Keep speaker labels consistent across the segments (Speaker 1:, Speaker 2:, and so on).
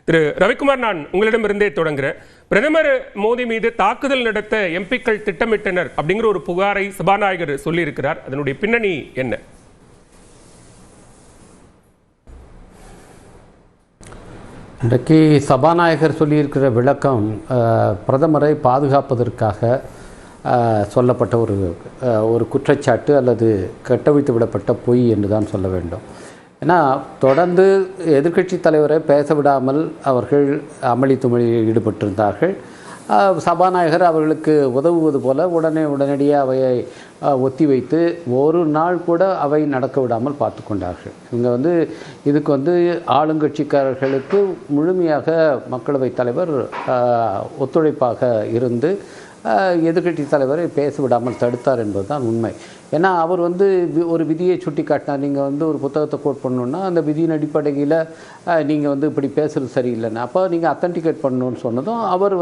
Speaker 1: திரு ரவிக்குமார், நான் உங்களிடமிருந்தே தொடங்குறேன். பிரதமர் மோடி மீது தாக்குதல் நடத்த எம்பிக்கள் திட்டமிட்டனர் அப்படிங்கிற ஒரு புகாரை சபாநாயகர் சொல்லியிருக்கிறார். அதனுடைய பின்னணி என்ன?
Speaker 2: இன்றைக்கு சபாநாயகர் சொல்லியிருக்கிற விளக்கம் பிரதமரை பாதுகாப்பதற்காக சொல்லப்பட்ட ஒரு குற்றச்சாட்டு அல்லது கட்டவிழ்த்து விடப்பட்ட பொய் என்று தான் சொல்ல வேண்டும். ஏன்னா தொடர்ந்து எதிர்க்கட்சி தலைவரை பேச விடாமல் அவர்கள் அமளி துமளியில் ஈடுபட்டிருந்தார்கள். சபாநாயகர் அவர்களுக்கு உதவுவது போல உடனடியாக அவையை ஒத்தி ஒரு நாள் கூட அவை நடக்க விடாமல் பார்த்து கொண்டார்கள். இவங்க இதுக்கு ஆளுங்கட்சிக்காரர்களுக்கு முழுமையாக மக்களவைத் தலைவர் ஒத்துழைப்பாக இருந்து எதிர்க்கட்சி தலைவரை பேச விடாமல் தடுத்தார் என்பது தான் உண்மை. ஏன்னா அவர் ஒரு விதியை சுட்டி காட்டினார். நீங்கள் ஒரு புத்தகத்தை கோட் பண்ணணுன்னா அந்த விதியின் அடிப்படையில் நீங்கள் இப்படி பேசுகிறது சரியில்லைன்னு, அப்போ நீங்கள் அத்தன்டிகேட் பண்ணணுன்னு சொன்னதும் அவர்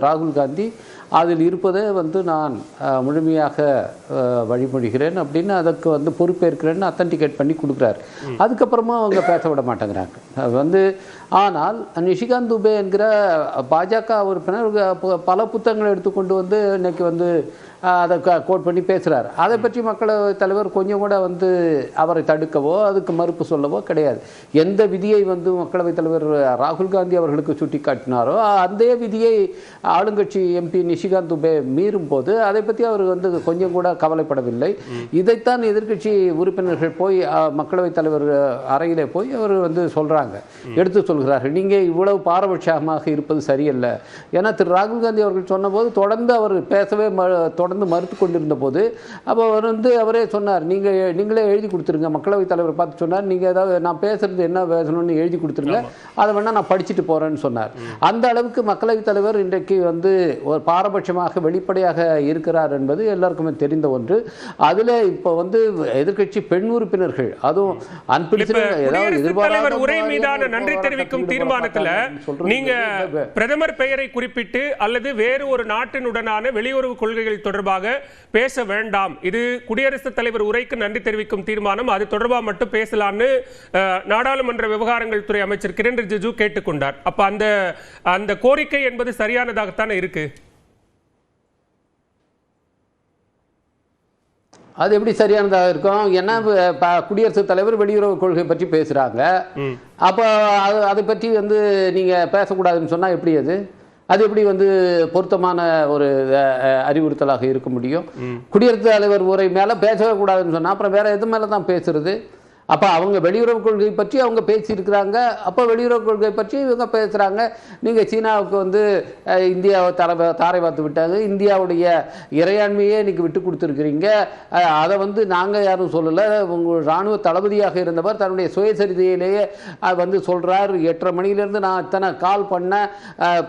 Speaker 2: ராகுல் காந்தி அதில் இருப்பதை நான் முழுமையாக வழிமொழிகிறேன் அப்படின்னு அதற்கு பொறுப்பேற்கிறேன்னு அத்தன்டிகேட் பண்ணி கொடுக்குறாரு. அதுக்கப்புறமா அவங்க பேச விட மாட்டேங்கிறாங்க. ஆனால் நிஷிகாந்த் துபே என்கிற பாஜக உறுப்பினர் பல புத்தகங்களை எடுத்துக்கொண்டு இன்னைக்கு அதை கோட் பண்ணி பேசுகிறார். அதை பற்றி மக்களவைத் தலைவர் கொஞ்சம் கூட அவரை தடுக்கவோ அதுக்கு மறுப்பு சொல்லவோ கிடையாது. எந்த விதியை மக்களவைத் தலைவர் ராகுல் காந்தி அவர்களுக்கு சுட்டி காட்டினாரோ அந்த விதியை ஆளுங்கட்சி எம்பி நிஷிகாந்த் துபே மீறும் போது அதை பற்றி அவர் கொஞ்சம் கூட கவலைப்படவில்லை. இதைத்தான் எதிர்க்கட்சி உறுப்பினர்கள் போய் மக்களவைத் தலைவர் அறையிலே போய் அவர் சொல்கிறாங்க, எடுத்து சொல்கிறார்கள், நீங்கள் இவ்வளவு பாரபட்சமாக இருப்பது சரியல்ல. ஏன்னா திரு ராகுல் காந்தி அவர்கள் சொன்னபோது தொடர்ந்து அவர் பேசவே தொடர்ந்து மறுத்து கொண்டிருந்த போது அப்போ அவரே சொன்னார், நீங்களே எழுதி கொடுத்துருங்க. மக்களவைத் தலைவர் பார்த்து சொன்னார், நீங்கள் ஏதாவது நான் பேசுறது என்ன பேசணும்னு எழுதி கொடுத்துருங்க, அதை வேணா நான் படிச்சுட்டு போறேன்னு சொன்னார். அந்த அளவுக்கு மக்களவைத் தலைவர் இன்றைக்கு ஒரு பாரபட்சமாக வெளிப்படையாக இருக்கிறார் என்பது எல்லாருக்குமே தெரிந்த ஒன்று. அதுல இப்போ எதிர்க்கட்சி பெண் உறுப்பினர்கள் அதுவும்
Speaker 1: உரை மீதான நன்றி தெரிவிக்கும் தீர்மானத்தில் நீங்க பிரதமர் பெயரை குறிப்பிட்டு அல்லது வேறு ஒரு நாட்டினுடனான வெளியுறவு கொள்கைகள் தொடர்பாக பேச வேண்டாம், இது குடியரசுத் தலைவர் உரைக்கு நன்றி தெரிவிக்கும் தீர்மானம், அது தொடர்பாக மட்டும் பேசலாம்னு நாடாளுமன்ற விவகாரங்கள் துறை அமைச்சர் கிரண் ரிஜிஜு கேட்டுக்கொண்டார். அப்ப அந்த கோரிக்கை என்பது சரியானதாகத்தானே இருக்கு?
Speaker 2: அது எப்படி சரியானதாக இருக்கும்? ஏன்னா குடியரசுத் தலைவர் வெளியுறவு கொள்கை பற்றி பேசுறாங்க. அப்போ அதை பற்றி நீங்க பேசக்கூடாதுன்னு சொன்னா எப்படி அது எப்படி பொருத்தமான ஒரு அறிவுறுத்தலாக இருக்க முடியும்? குடியரசுத் தலைவர் உரை மேல பேசவே கூடாதுன்னு சொன்னா அப்புறம் வேற எது மேல தான் பேசுறது? அப்போ அவங்க வெளியுறவு கொள்கை பற்றி அவங்க பேசியிருக்கிறாங்க. அப்போ வெளியுறவு கொள்கை பற்றி இவங்க பேசுகிறாங்க. நீங்கள் சீனாவுக்கு இந்தியாவை தாரை பார்த்து விட்டாங்க, இந்தியாவுடைய இறையாண்மையே இன்னைக்கு விட்டு கொடுத்துருக்கிறீங்க. அதை நாங்கள் யாரும் சொல்லலை. உங்கள் இராணுவ தளபதியாக இருந்தவர் தன்னுடைய சுயசரிதையிலேயே சொல்கிறார், 8:30 மணிலேருந்து நான் இத்தனை கால் பண்ணேன்,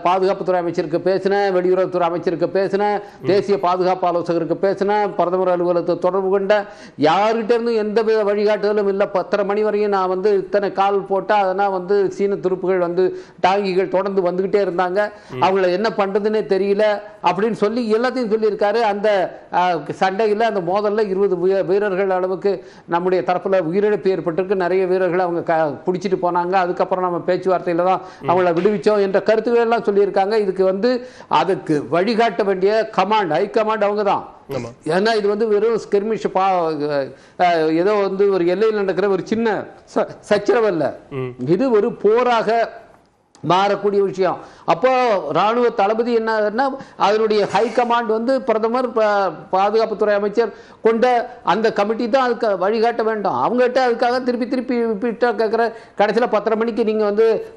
Speaker 2: பாதுகாப்புத்துறை அமைச்சருக்கு பேசினேன், வெளியுறவுத்துறை அமைச்சருக்கு பேசினேன், தேசிய பாதுகாப்பு ஆலோசகருக்கு பேசினேன், பிரதமர் அலுவலகத்தை தொடர்பு கொண்டேன், யார்கிட்ட இருந்தும் எந்த வழிகாட்டுதலும் இல்லை. 10:30 மணி வரையும் நான் இத்தனை கால் போட்டால் அதனால் சீன துருப்புகள் டாங்கிகள் தொடர்ந்து வந்துகிட்டே இருந்தாங்க, அவங்கள என்ன பண்றதுன்னே தெரியல அப்படின்னு சொல்லி எல்லாத்தையும் சொல்லியிருக்காரு. அந்த சண்டையில் அந்த மோதல்ல 20 வீரர்கள் அளவுக்கு நம்முடைய தரப்புல உயிரிழப்பு ஏற்பட்டிருக்கு. நிறைய வீரர்கள் அவங்க பிடிச்சிட்டு போனாங்க. அதுக்கப்புறம் நம்ம பேச்சுவார்த்தையில தான் அவங்கள விடுவிச்சோம் என்ற கருத்துக்கள் எல்லாம் சொல்லியிருக்காங்க. இதுக்கு அதுக்கு வழிகாட்ட வேண்டிய கமாண்ட், ஹை கமாண்ட் அவங்க தான். ஏன்னா இது வெறும் ஸ்கெர்மிஷ் ஏதோ ஒரு எல்லையில் நடக்கிற ஒரு சின்ன சச்சரவல்ல, இது ஒரு போராக மாறக்கூடிய விஷயம். அப்போ ராணுவ தளபதி என்ன அதனுடைய ஹை கமாண்ட் பிரதமர் பாதுகாப்புத்துறை அமைச்சர் கொண்ட அந்த கமிட்டி தான் அதுக்கு வழிகாட்ட வேண்டும். அவங்ககிட்ட அதுக்காக திருப்பி கேட்குற கடைசியில் 10:30 மணிக்கு நீங்க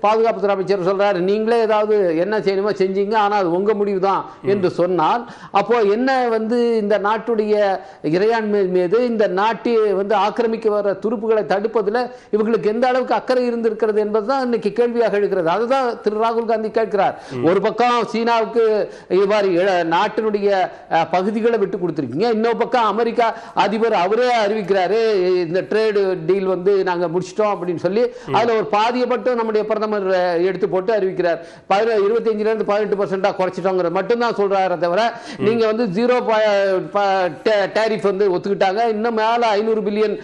Speaker 2: பாதுகாப்புத்துறை அமைச்சர் சொல்றாரு, நீங்களே ஏதாவது என்ன செய்யணுமோ செஞ்சீங்க, ஆனால் அது உங்க முடிவு தான் என்று சொன்னால் அப்போ என்ன இந்த நாட்டுடைய இறையாண்மை மீது இந்த நாட்டை ஆக்கிரமிக்க வர துருப்புகளை தடுப்பதில் இவங்களுக்கு எந்த அளவுக்கு அக்கறை இருந்திருக்கிறது என்பதுதான் இன்னைக்கு கேள்வியாக இருக்கிறது. அதுதான் திரு ராகுல் காந்தி கேட்கிறார். ஒரு பக்கம் சீனாவுக்கு இவ்வாறு நாட்டினுடைய பகுதிகளை விட்டு கொடுத்திருக்கீங்க, இன்னொரு பக்கம் அமெரிக்கா அதிபர் அவரே அறிவிக்கிறாரு, இந்த ட்ரேட் டீல் நாங்க முடிச்சிட்டோம் அப்படின்னு சொல்லி அதுல ஒரு பாதியை மட்டும் நம்முடைய பிரதமர் எடுத்து போட்டு அறிவிக்கிறார். 25% 18% குறைச்சிட்டோங்கிறது மட்டும்தான் சொல்றாரு தவிர நீங்க 0 டேரிஃப் ஒத்துக்கிட்டாங்க, இன்னும் மேல $500 பில்லியன்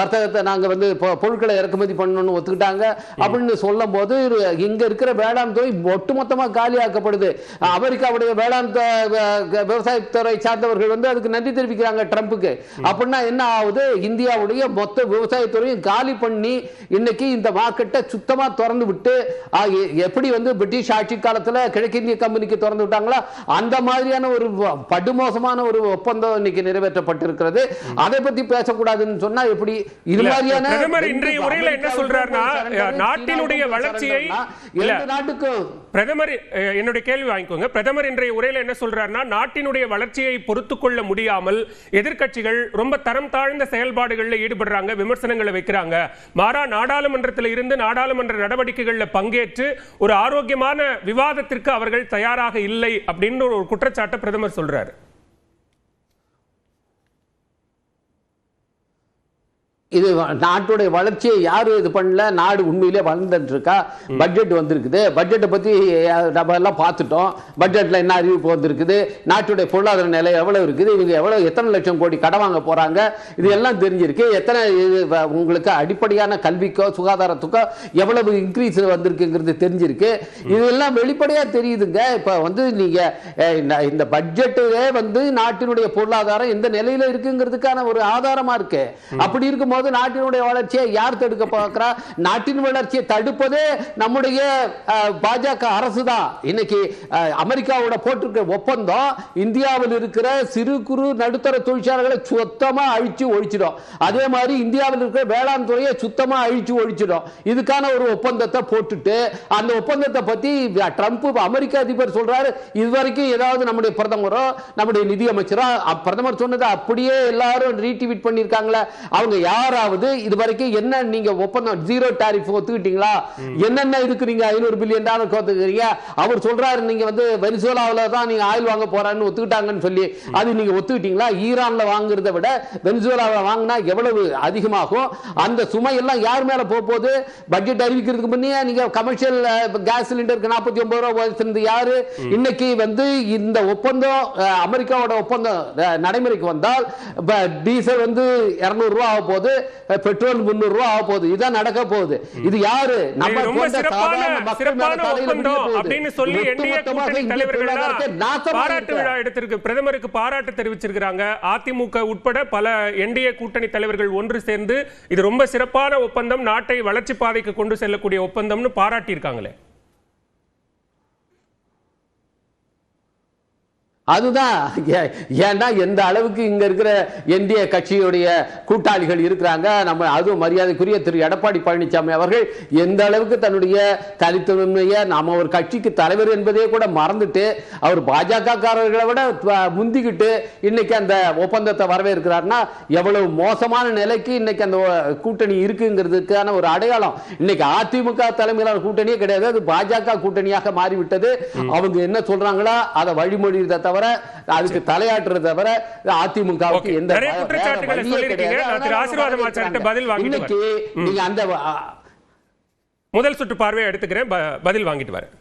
Speaker 2: வர்த்தகத்தை நாங்க பொருட்களை இறக்குமதி பண்ணணும்னு ஒத்துக்கிட்டாங்க அப்படின்னு சொல்ல சொல்லும் போது இங்க இருக்கிற வேளாண் துறை ஒட்டுமொத்தமா காலியாக்கப்படுது. அமெரிக்காவுடைய வேளாண் விவசாயத்துறை சார்ந்தவர்கள் வந்து அதுக்கு நன்றி தெரிவிக்கிறாங்க ட்ரம்புக்கு. அப்படின்னா என்ன ஆகுது? இந்தியாவுடைய மொத்த விவசாயத்துறையும் காலி பண்ணி இன்னைக்கு இந்த மார்க்கெட்டை சுத்தமா திறந்து விட்டு, எப்படி வந்து பிரிட்டிஷ் ஆட்சி காலத்துல கிழக்கிந்திய கம்பெனிக்கு திறந்து விட்டாங்களா அந்த மாதிரியான ஒரு படுமோசமான ஒரு ஒப்பந்தம் இன்னைக்கு நிறைவேற்றப்பட்டிருக்கிறது. அதை பத்தி பேசக்கூடாதுன்னு சொன்னா எப்படி? இது மாதிரியான
Speaker 1: பிரதமர் இன்றைய உரையில என்ன சொல்றாருன்னா, நாட்டினுடைய வளர்ச்சியை பிரதமர், என்னுடைய கேள்வி வாங்கிக்கோங்க. பிரதமர் இன்றைய உரையில என்ன சொல்றாருன்னா, நாட்டினுடைய வளர்ச்சியை பொறுத்துக் கொள்ள முடியாமல் எதிர்க்கட்சிகள் ரொம்ப தரம் தாழ்ந்த செயல்பாடுகளில் ஈடுபடுறாங்க, விமர்சனங்களை வைக்கிறாங்க. மாறா நாடாளுமன்றத்தில் இருந்து நாடாளுமன்ற நடவடிக்கைகளில் பங்கேற்று ஒரு ஆரோக்கியமான விவாதத்திற்கு அவர்கள் தயாராக இல்லை அப்படின்னு ஒரு குற்றச்சாட்டை பிரதமர் சொல்றாரு.
Speaker 2: இது நாட்டுடைய வளர்ச்சியை யாரும் இது பண்ணல. நாடு உண்மையிலே வளர்ந்துட்டு இருக்கா. பட்ஜெட் வந்திருக்குது. பட்ஜெட்டை பத்தி நம்ம எல்லாம் பார்த்துட்டோம். பட்ஜெட்ல என்ன அறிவிப்பு வந்திருக்குது, நாட்டுடைய பொருளாதார நிலை எவ்வளவு இருக்குது, இவங்க எவ்வளவு எத்தனை லட்சம் கோடி கடன் வாங்க போறாங்க, இது எல்லாம் தெரிஞ்சிருக்கு. எத்தனை உங்களுக்கு அடிப்படையான கல்விக்கோ சுகாதாரத்துக்கோ எவ்வளவு இன்க்ரீஸ் வந்திருக்குங்கிறது தெரிஞ்சிருக்கு. இதெல்லாம் வெளிப்படையா தெரியுதுங்க. இப்ப வந்து நீங்க இந்த பட்ஜெட்டிலே வந்து நாட்டினுடைய பொருளாதாரம் எந்த நிலையில இருக்குங்கிறதுக்கான ஒரு ஆதாரமா இருக்கு. அப்படி இருக்கும் நாட்டினுடைய வளர்ச்சியை யார் தடுக்க பார்க்கிறா? நாட்டின் வளர்ச்சியை தடுப்பதே நம்முடைய பாஜக அரசு தான். இன்னைக்கு அமெரிக்காவோட போட்டிருக்கிற ஒப்பந்தம் இந்தியாவில் இருக்கிற சிறு குறு நடுத்தர தொழிற்சாலைகளை சுத்தமா அழிச்சு ஒழிச்சிடும். அதே மாதிரி இந்தியாவில் இருக்கிற வேளாண் துறையை சுத்தமா அழிச்சு ஒழிச்சிடும். இதுக்கான ஒரு ஒப்பந்தத்தை போட்டுட்டு அந்த ஒப்பந்தத்தை பத்தி ட்ரம்ப் அமெரிக்க அதிபர் சொல்றாரு, இதுவரைக்கும் ஏதாவது நம்முடைய பிரதமரோ நம்முடைய நிதியமைச்சரோ பிரதமர் சொன்னதை அப்படியே எல்லாரும் ரீட்வீட் பண்ணிருக்காங்களா? அவங்க யாராவது இதுவரைக்கும் என்ன நீங்க ஒப்பந்தம் ஜீரோ டாரிஃப் ஒத்துக்கிட்டீங்களா? என்னென்ன இதுக்கு நீங்க $500 பில்லியன் ஒத்துக்கிறீங்க? அவர் சொல்றாரு நீங்க வந்து வெனிசுவேலாவில தான் நீங்க ஆயில் வாங்க போறான்னு ஒத்துக்கிட்டாங்கன்னு சொல்லி, அது நீங்க ஒத்துக்கிட்டீங்களா? ஈரான்ல வாங்குறதை விட வெனிசுவேலாவில் வாங்கினா எவ்வளவு அதிகமாகும்? அந்த சுமை எல்லாம் யார் மேல போகுது? பட்ஜெட் அறிவிக்கிறதுக்கு முன்னே நீங்க கமர்ஷியல் கேஸ் சிலிண்டருக்கு $49 வச்சிருந்த யாரு? இன்னைக்கு வந்து இந்த ஒப்பந்தம் அமெரிக்காவோட ஒப்பந்தம் நடைமுறைக்கு வந்தால் டீசல் வந்து $200 ஆக போகுது, பெட்ரோல் $300 ஆக போகுது. இதான் நடக்க போகுது. இது யாரு? நம்ம
Speaker 1: பாராட்டு விழா எடுத்திருக்கு. பிரதமருக்கு பாராட்டு தெரிவிச்சிருக்காங்க. அதிமுக உட்பட பல என்டிஏ கூட்டணி தலைவர்கள் ஒன்று சேர்ந்து இது ரொம்ப சிறப்பான ஒப்பந்தம், நாட்டை வளர்ச்சி பாதைக்கு கொண்டு செல்லக்கூடிய ஒப்பந்தம்னு பாராட்டி இருக்காங்களே.
Speaker 2: அதுதான் ஏன்னா எந்த அளவுக்கு இங்க இருக்கிற என்டிஏ கட்சியுடைய கூட்டாளிகள் இருக்கிறாங்க. நம்ம அதுவும் மரியாதைக்குரிய திரு எடப்பாடி பழனிசாமி அவர்கள் எந்த அளவுக்கு தன்னுடைய தனித்தன்மையை நம்ம ஒரு கட்சிக்கு தலைவர் என்பதே கூட மறந்துட்டு அவர் பாஜக காரர்களை விட முந்திக்கிட்டு இன்னைக்கு அந்த ஒப்பந்தத்தை வரவேற்கிறார்னா எவ்வளவு மோசமான நிலைக்கு இன்னைக்கு அந்த கூட்டணி இருக்குங்கிறதுக்கான ஒரு அடையாளம். இன்னைக்கு அதிமுக தலைமையிலான கூட்டணியே கிடையாது, அது பாஜக கூட்டணியாக மாறிவிட்டது. அவங்க என்ன சொல்றாங்களா அதை வழிமொழியதை தவிர அதுக்கு தலையாட்டுறத தவிர அதிமுகவுக்கு எந்த
Speaker 1: முதல் சுற்று பார்வையை எடுத்துக்கிறேன், பதில் வாங்கிட்டு வரேன்.